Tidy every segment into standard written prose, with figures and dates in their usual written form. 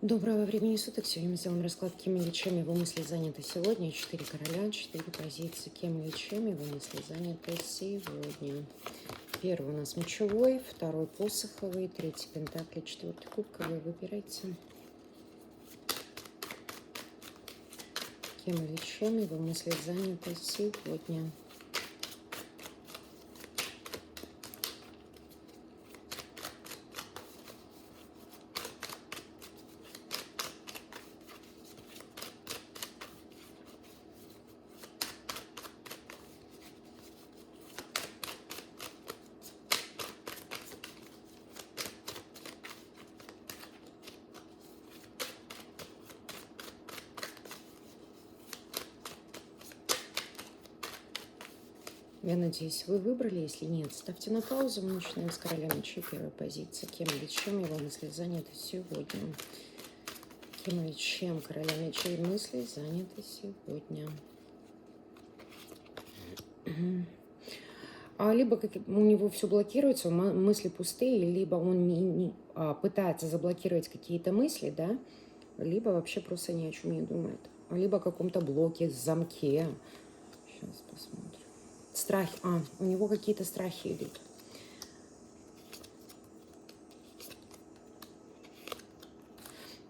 Доброго времени суток. Сегодня мы сделаем расклад, кем или чем его мысли заняты сегодня. 4 короля, 4 позиции. Кем или чем его мысли заняты сегодня. Первый у нас мечевой, второй посоховый, третий пентакли, четвертый кубковый. Выбирайте. Кем или чем его мысли заняты сегодня. Я надеюсь, вы выбрали. Если нет, ставьте на паузу. Мы начинаем с короля мечей, первой позиции. Кем или чем его мысли заняты сегодня. Кем или чем короля мечей мысли заняты сегодня. Либо у него все блокируется, мысли пустые, либо он пытается заблокировать какие-то мысли, да, либо вообще просто ни о чем не думает. Либо о каком-то блоке, замке. Сейчас посмотрим. Страхи. У него какие-то страхи идут.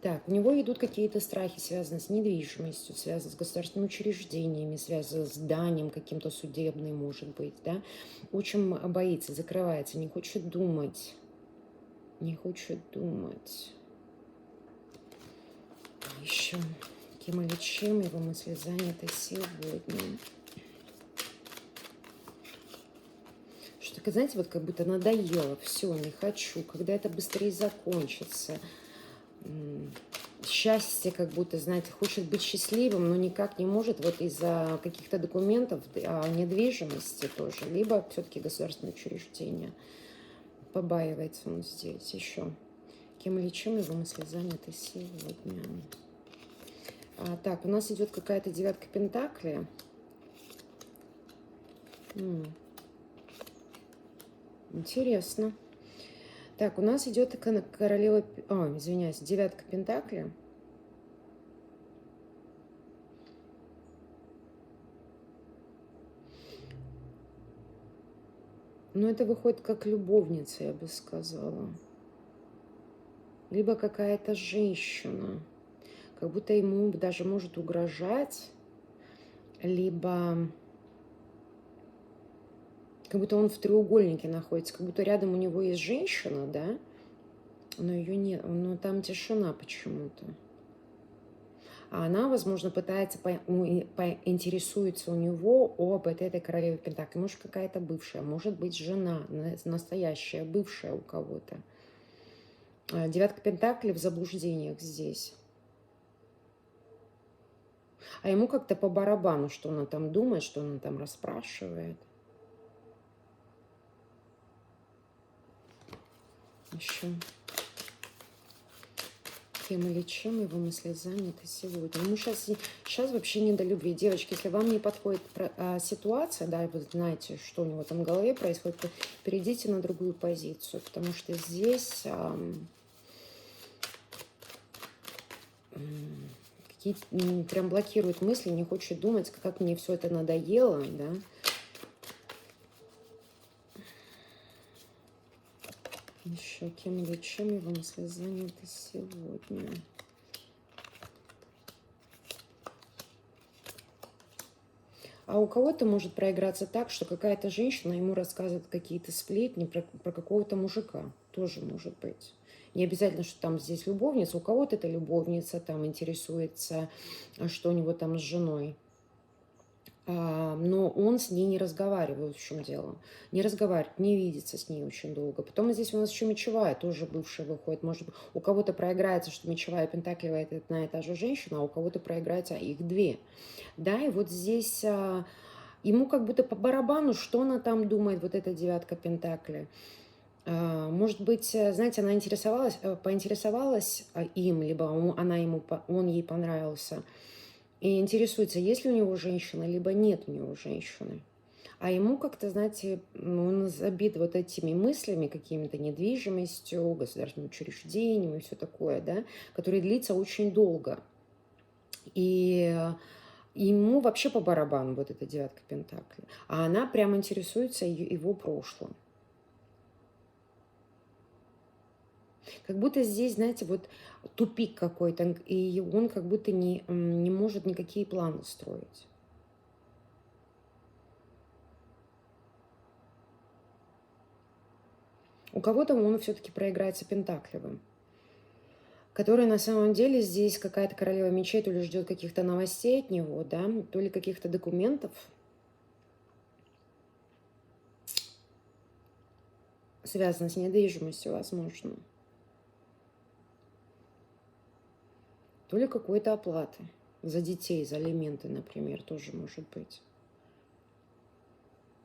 Так, у него идут какие-то страхи, связанные с недвижимостью, связанные с государственными учреждениями, связанные с зданием каким-то судебным, может быть, да. Очень боится, закрывается, не хочет думать. Не хочет думать. Еще кем или чем его мысли заняты сегодня. Что-то, знаете, вот как будто надоело, все, не хочу, когда это быстрее закончится. Счастье, как будто, знаете, хочет быть счастливым, но никак не может вот из-за каких-то документов, недвижимости тоже, либо все-таки государственное учреждение. Побаивается он здесь еще. Кем или чем его мысли заняты сегодня. Так, у нас идет какая-то девятка пентаклей. Интересно. Так, у нас идет королева... извиняюсь, девятка пентаклей. Но это выходит как любовница, я бы сказала. Либо какая-то женщина. Как будто ему даже может угрожать. Либо... Как будто он в треугольнике находится. Как будто рядом у него есть женщина, да? Но ее нет. Но там тишина почему-то. А она, возможно, пытается поинтересуется у него об этой королеве пентаклей. Может, какая-то бывшая, может быть, жена, настоящая, бывшая у кого-то. Девятка пентаклей в заблуждениях здесь. А ему как-то по барабану, что она там думает, что она там расспрашивает. Еще. Кем или чем его мысли заняты сегодня. Ну, сейчас вообще не до любви. Девочки, если вам не подходит ситуация, да, вы знаете, что у него там в голове происходит, то перейдите на другую позицию, потому что здесь прям блокирует мысли, не хочет думать, как мне все это надоело, да. Еще кем или чем его мысли заняты сегодня. А у кого-то может проиграться так, что какая-то женщина ему рассказывает какие-то сплетни про какого-то мужика. Тоже может быть. Не обязательно, что там здесь любовница. У кого-то это любовница, там интересуется, что у него там с женой. Но он с ней не разговаривает, в чем дело. Не разговаривает, не видится с ней очень долго. Потом здесь у нас еще мечевая, тоже бывшая выходит. Может быть, у кого-то проиграется, что мечевая пентаклевая – это одна и та же женщина, а у кого-то проиграется их две. Да, и вот здесь ему как будто по барабану, что она там думает, вот эта девятка пентаклей. Может быть, знаете, она поинтересовалась им, либо он ей понравился. И интересуется, есть ли у него женщина, либо нет у него женщины. А ему как-то, знаете, он забит вот этими мыслями, какими-то недвижимостью, государственными учреждениями и все такое, да, которые длится очень долго. И ему вообще по барабану вот эта девятка пентаклей. А она прямо интересуется его прошлым. Как будто здесь, знаете, вот тупик какой-то, и он как будто не может никакие планы строить. У кого-то он все-таки проиграется пентаклевым, который на самом деле здесь какая-то королева мечей, то ли ждет каких-то новостей от него, да, то ли каких-то документов, связанных с недвижимостью, возможно, то ли какой-то оплаты за детей, за алименты, например, тоже может быть.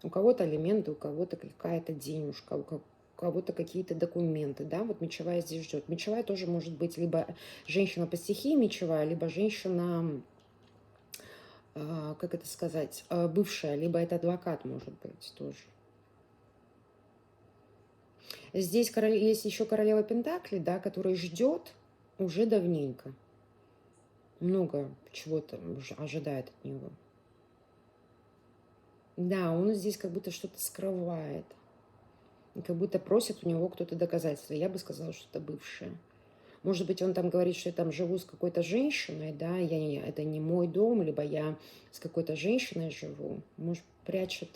У кого-то алименты, у кого-то какая-то денежка, у кого-то какие-то документы, да, вот мечевая здесь ждет. Мечевая тоже может быть либо женщина по стихии мечевая, либо женщина, как это сказать, бывшая, либо это адвокат может быть тоже. Здесь есть еще королева Пентаклей, да, которая ждет уже давненько. Много чего-то ожидает от него. Да, он здесь как будто что-то скрывает. Как будто просит у него кто-то доказательства. Я бы сказала, что это бывшая. Может быть, он там говорит, что я там живу с какой-то женщиной, да, это не мой дом, либо я с какой-то женщиной живу. Может, прячет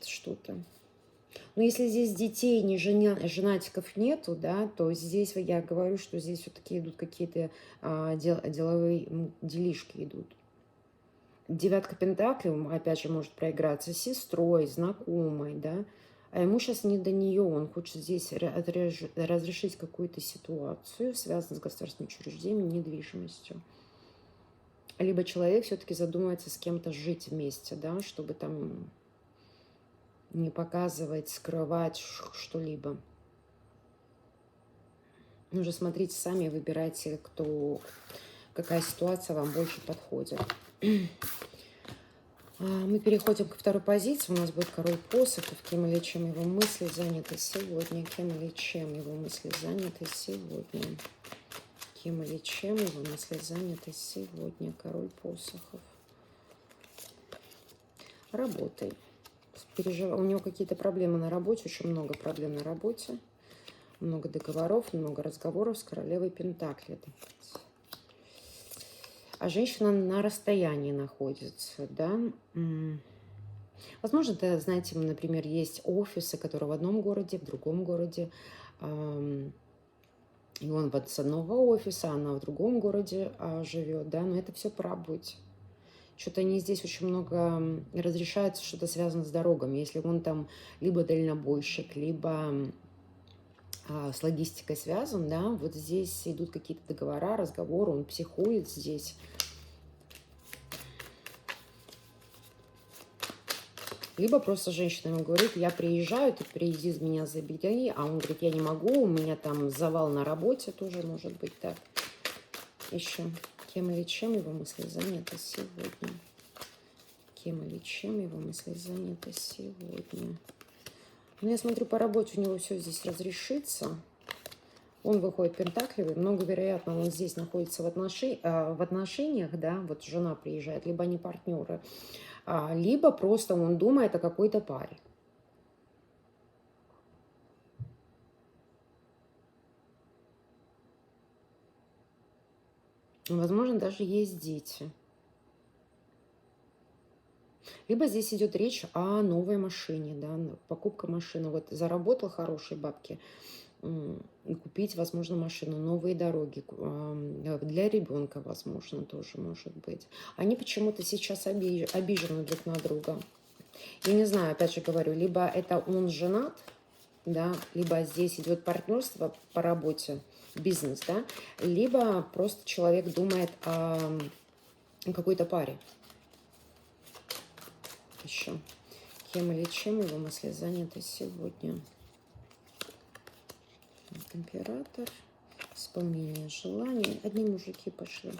что-то. Но если здесь детей, женатиков нету, да, то здесь я говорю, что здесь все-таки идут какие-то деловые делишки идут. Девятка пентаклей, опять же, может проиграться с сестрой, знакомой, да, а ему сейчас не до нее, он хочет здесь разрешить какую-то ситуацию, связанную с государственным учреждением, недвижимостью. Либо человек все-таки задумывается с кем-то жить вместе, да, чтобы там не показывать, скрывать что-либо. Ну, уже смотрите сами, выбирайте, какая ситуация вам больше подходит. Мы переходим ко второй позиции. У нас будет король посохов. Кем или чем его мысли заняты сегодня? Кем или чем его мысли заняты сегодня? Кем или чем его мысли заняты сегодня? Король посохов. Работой. У него какие-то проблемы на работе, очень много проблем на работе. Много договоров, много разговоров с королевой Пентаклей. А женщина на расстоянии находится, да. Возможно, это, знаете, например, есть офисы, которые в одном городе, в другом городе. И он вот с одного офиса, она в другом городе живет, да, но это все по работе. Что-то они здесь очень много разрешается, что-то связано с дорогами. Если он там либо дальнобойщик, либо с логистикой связан, да, вот здесь идут какие-то договора, разговоры, он психует здесь. Либо просто женщина ему говорит, я приезжаю, ты приезди, меня забери, а он говорит, я не могу, у меня там завал на работе, тоже может быть так. Еще, кем или чем его мысли заняты сегодня? Кем или чем его мысли заняты сегодня? Ну, я смотрю, по работе у него все здесь разрешится. Он выходит пентаклевый, много вероятно, он здесь находится в отношениях, да, вот жена приезжает, либо они партнеры, либо просто он думает о какой-то паре. Возможно, даже есть дети. Либо здесь идет речь о новой машине, да, покупка машины. Вот заработал хорошие бабки, купить, возможно, машину, новые дороги, для ребенка, возможно, тоже может быть. Они почему-то сейчас обижены друг на друга. Я не знаю, опять же говорю, либо это он женат, да, либо здесь идет партнерство по работе, бизнес, да, либо просто человек думает о какой-то паре. Еще. Кем или чем его мысли заняты сегодня? Император. Исполнение желаний. Одни мужики пошли.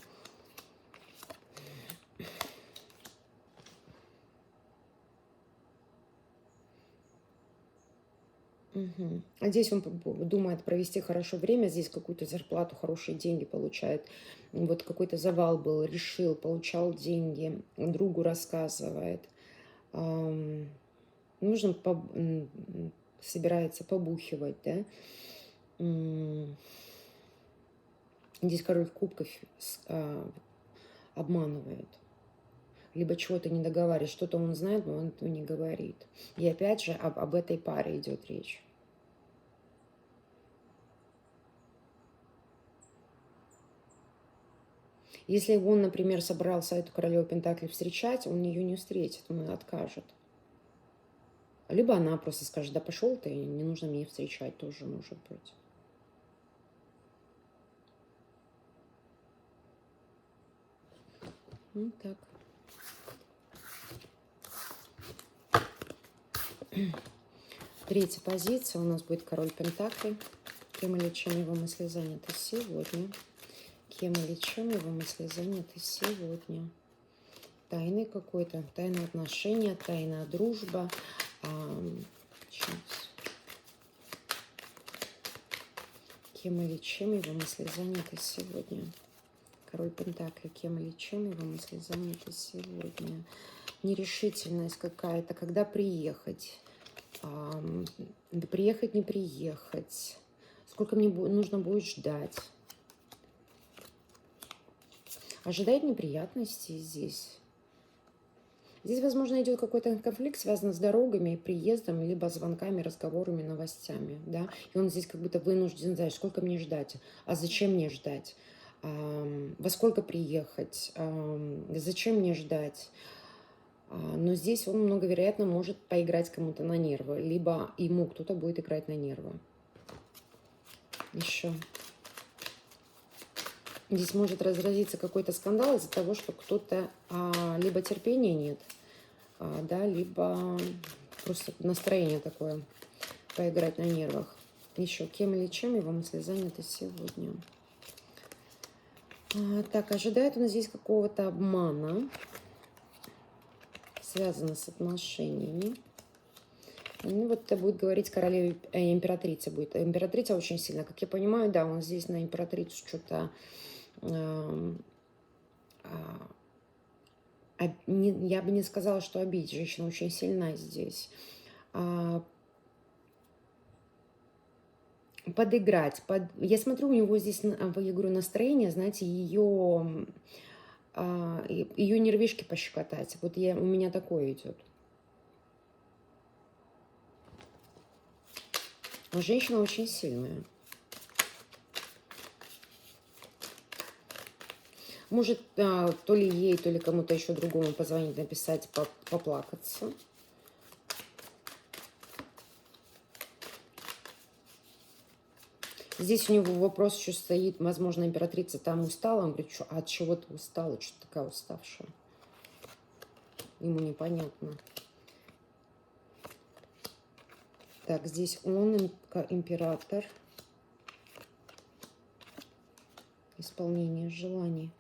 Мгм. А здесь он думает провести хорошо время, здесь какую-то зарплату, хорошие деньги получает. Вот какой-то завал был, решил, получал деньги, другу рассказывает. Ам, нужно, собирается побухивать, да. М, Здесь король кубков обманывает. Либо чего-то не договаривает, что-то он знает, но он этого не говорит. И опять же об этой паре идет речь. Если он, например, собрался эту королеву Пентаклей встречать, он ее не встретит, он откажет. Либо она просто скажет, да пошел ты, не нужно мне встречать, тоже может быть. Ну так. Третья позиция у нас будет король Пентаклей. Кем или чем его мысли заняты сегодня? Кем или чем его мысли заняты сегодня? Тайный какой-то, тайные отношения, тайная дружба. Сейчас. Кем или чем его мысли заняты сегодня? Король Пентаклей, кем или чем его мысли заняты сегодня? Нерешительность какая-то, когда приехать? Да приехать, не приехать? Сколько мне нужно будет ждать? Ожидает неприятностей здесь. Здесь, возможно, идет какой-то конфликт, связанный с дорогами, приездом, либо звонками, разговорами, новостями, да, и он здесь как будто вынужден, знаешь, сколько мне ждать, а зачем мне ждать, во сколько приехать, зачем мне ждать, но здесь он, многовероятно, может поиграть кому-то на нервы, либо ему кто-то будет играть на нервы. Еще. Здесь может разразиться какой-то скандал из-за того, что кто-то либо терпения нет, да, либо просто настроение такое, поиграть на нервах. Еще кем или чем его мысли заняты сегодня. Так, ожидает он здесь какого-то обмана, связано с отношениями. Ну, вот это будет говорить королева, императрица будет. Императрица очень сильно, как я понимаю, да, он здесь на императрицу что-то... я бы не сказала, что обидеть. Женщина очень сильна здесь. Подыграть. Я смотрю, у него здесь, я говорю, настроение, знаете, ее нервишки пощекотать. Вот у меня такое идет. Но женщина очень сильная. Может, то ли ей, то ли кому-то еще другому позвонить, написать, поплакаться. Здесь у него вопрос еще стоит, возможно, императрица там устала. Он говорит, что, от чего ты устала, что ты такая уставшая? Ему непонятно. Так, здесь он, император. Исполнение желаний.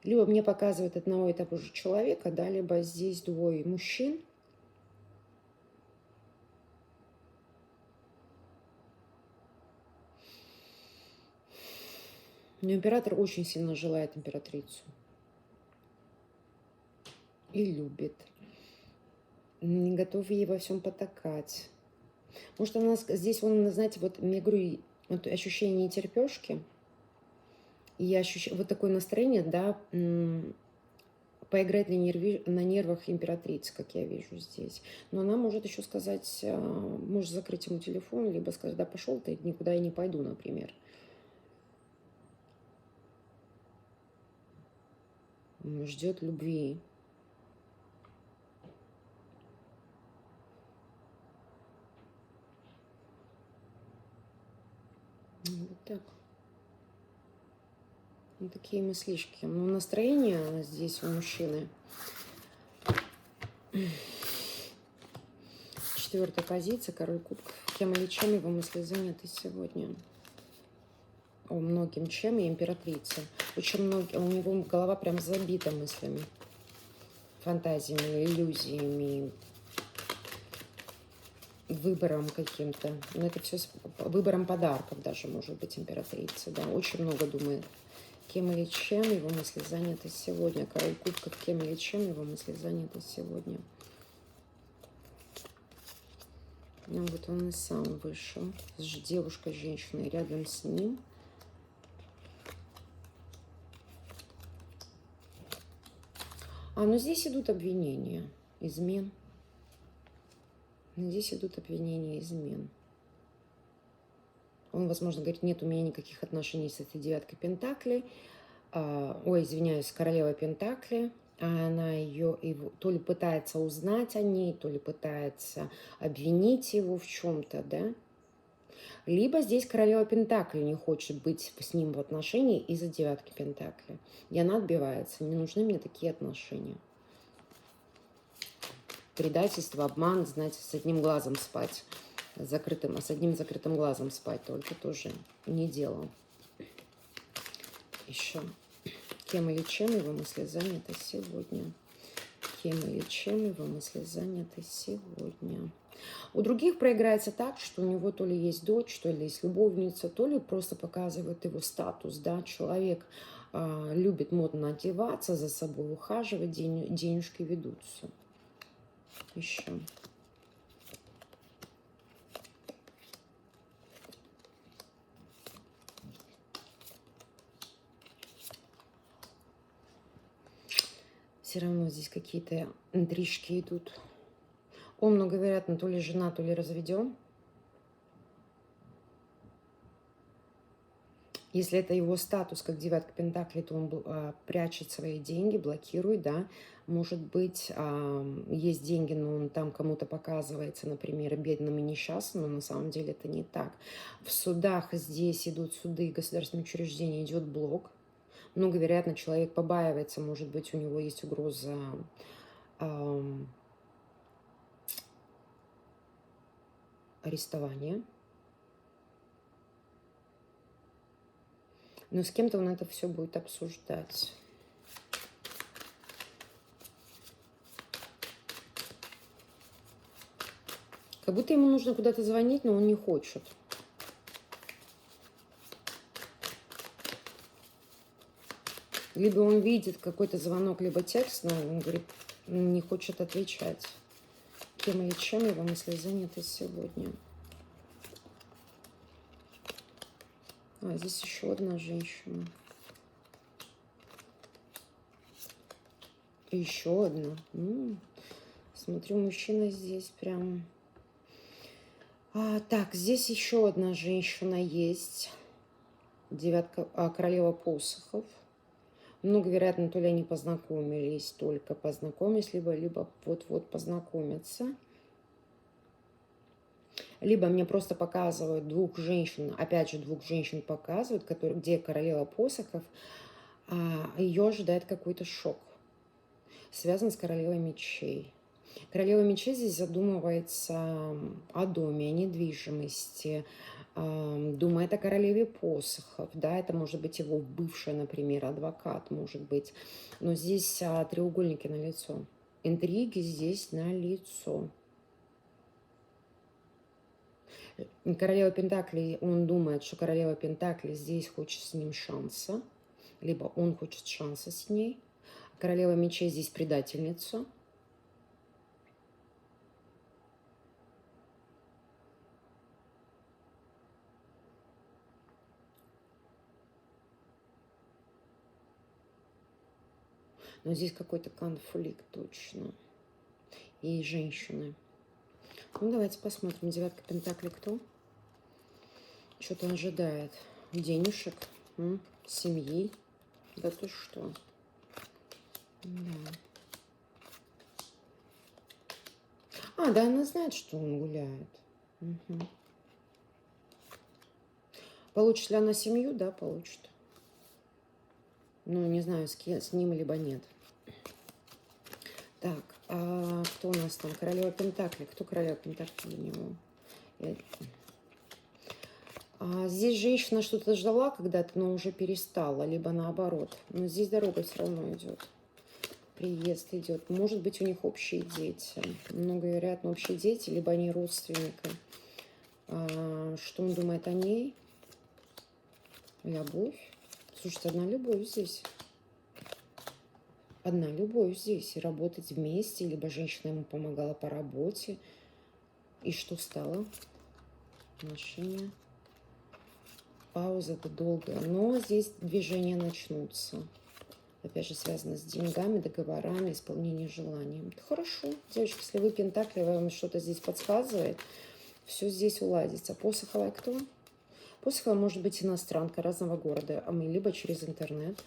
Либо мне показывают одного и того же человека, да, либо здесь двое мужчин. Но император очень сильно желает императрицу. И любит. Не готов ей во всем потакать. Может, она здесь, он, знаете, вот, я говорю, вот ощущение нетерпешки. И я ощущаю вот такое настроение, да, поиграть на нервах императрицы, как я вижу здесь. Но она может еще сказать, может закрыть ему телефон, либо сказать, да пошел ты, никуда я не пойду, например. Ждет любви. Вот так. Вот такие мыслишки. Но настроение здесь у мужчины. Четвертая позиция, король кубков. Кем или чем его мысли заняты сегодня? О, многим чем и императрица. Очень многие, у него голова прям забита мыслями, фантазиями, иллюзиями. выбором каким-то. Но это все с выбором подарков даже, может быть, императрица, да. Очень много думает. Кем или чем его мысли заняты сегодня. Король кубков, кем или чем его мысли заняты сегодня. Ну, вот он и сам вышел. Девушка, женщина рядом с ним. Ну здесь идут обвинения, измен. Здесь идут обвинения, измен. Он, возможно, говорит, нет у меня никаких отношений с этой девяткой пентаклей. Ой, извиняюсь, с королевой пентаклей. Она ее то ли пытается узнать о ней, то ли пытается обвинить его в чем-то, да? Либо здесь королева пентаклей не хочет быть с ним в отношении из-за девятки пентаклей. И она отбивается. Не нужны мне такие отношения. Предательство, обман, знаете, с одним глазом спать. Закрытым, с одним закрытым глазом спать только тоже не дело. Еще. Кем или чем его мысли заняты сегодня? Кем или чем его мысли заняты сегодня? У других проиграется так, что у него то ли есть дочь, то ли есть любовница, то ли просто показывает его статус. Да? Человек любит модно одеваться, за собой ухаживать, денежки ведутся. Еще. Все равно здесь какие-то интрижки идут. Он, многовероятно, то ли жена, то ли разведен. Если это его статус, как девятка пентаклей, то он прячет свои деньги, блокирует, да. Может быть, есть деньги, но он там кому-то показывается, например, бедным и несчастным, но на самом деле это не так. В судах здесь идут суды, государственные учреждения, идет блок. Многовероятно, человек побаивается, может быть, у него есть угроза арестования. Но с кем-то он это все будет обсуждать. Как будто ему нужно куда-то звонить, но он не хочет. Либо он видит какой-то звонок, либо текст, но он говорит, не хочет отвечать. Кем или чем его мысли заняты сегодня? Здесь еще одна женщина. И еще одна. Смотрю, мужчина здесь прям... Так, здесь еще одна женщина есть. Девятка, королева посохов. Многовероятно, то ли они познакомились, только познакомились, либо вот-вот познакомятся. Либо мне просто показывают двух женщин, опять же, двух женщин показывают, где королева посохов, ее ожидает какой-то шок, связан с королевой мечей. Королева мечей здесь задумывается о доме, о недвижимости, думает о королеве посохов, да, это может быть его бывший, например, адвокат, может быть, но здесь треугольники на лицо, интриги здесь на лицо. Королева пентаклей, он думает, что королева пентаклей здесь хочет с ним шанса, либо он хочет шанса с ней. Королева мечей здесь предательница. Но здесь какой-то конфликт точно. И женщины. Ну, давайте посмотрим. Девятка пентаклей кто? Что-то ожидает. Денежек, семьи. Да ты что? Да. Да, она знает, что он гуляет. Угу. Получит ли она семью? Да, получит. Ну, не знаю, с ним либо нет. Так, кто у нас там? Королева пентаклей. Кто королева пентаклей для него? Здесь женщина что-то ждала когда-то, но уже перестала, либо наоборот. Но здесь дорога все равно идет. приезд идет. Может быть, у них общие дети. Много вероятно, общие дети, либо они родственники. Что он думает о ней? Любовь. Слушайте, одна любовь здесь. Одна любовь здесь. И работать вместе, либо женщина ему помогала по работе. И что стало? Отношения. Пауза-то долгая. Но здесь движения начнутся. Опять же, связано с деньгами, договорами, исполнением желаний. Это хорошо. Девочки, если вы пентакли, вам что-то здесь подсказывает, все здесь уладится. Посоховая кто? Посоховая может быть иностранка разного города, а мы либо через интернет.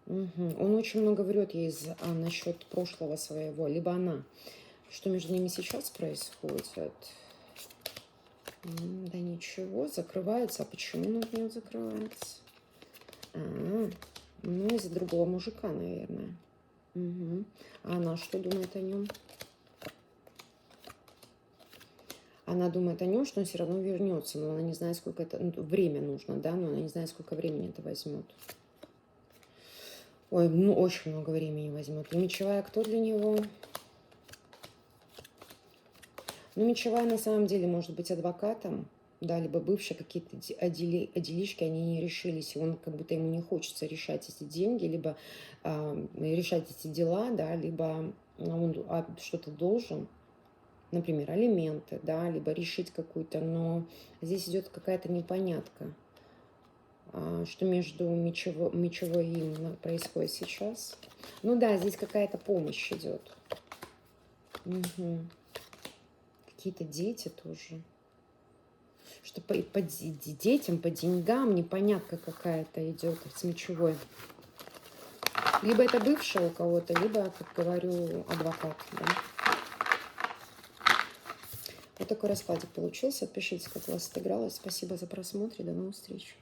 Угу. Он очень много врет ей насчет прошлого своего, либо она. Что между ними сейчас происходит? Да ничего, закрывается. А почему он от нее закрывается? Ну, из-за другого мужика, наверное. Угу. А она что думает о нем? Она думает о нем, что он все равно вернется, но она не знает, сколько это... время нужно, да, но она не знает, сколько времени это возьмет. Ой, ну, очень много времени возьмет. И мечевая кто для него? Ну, мечевая на самом деле может быть адвокатом, да, либо бывшие какие-то делишки, они не решились, и он как будто ему не хочется решать эти деньги, либо решать эти дела, да, либо он что-то должен, например, алименты, да, либо решить какую-то, но здесь идет какая-то непонятка, что между мечевой и им происходит сейчас. Ну да, здесь какая-то помощь идет. Угу. Какие-то дети тоже. Что по детям, по деньгам непонятка какая-то идет с мечевой. Либо это бывшая у кого-то, либо, как говорю, адвокат. Да? Вот такой раскладик получился. Пишите, как у вас отыгралось. Спасибо за просмотр и до новых встреч.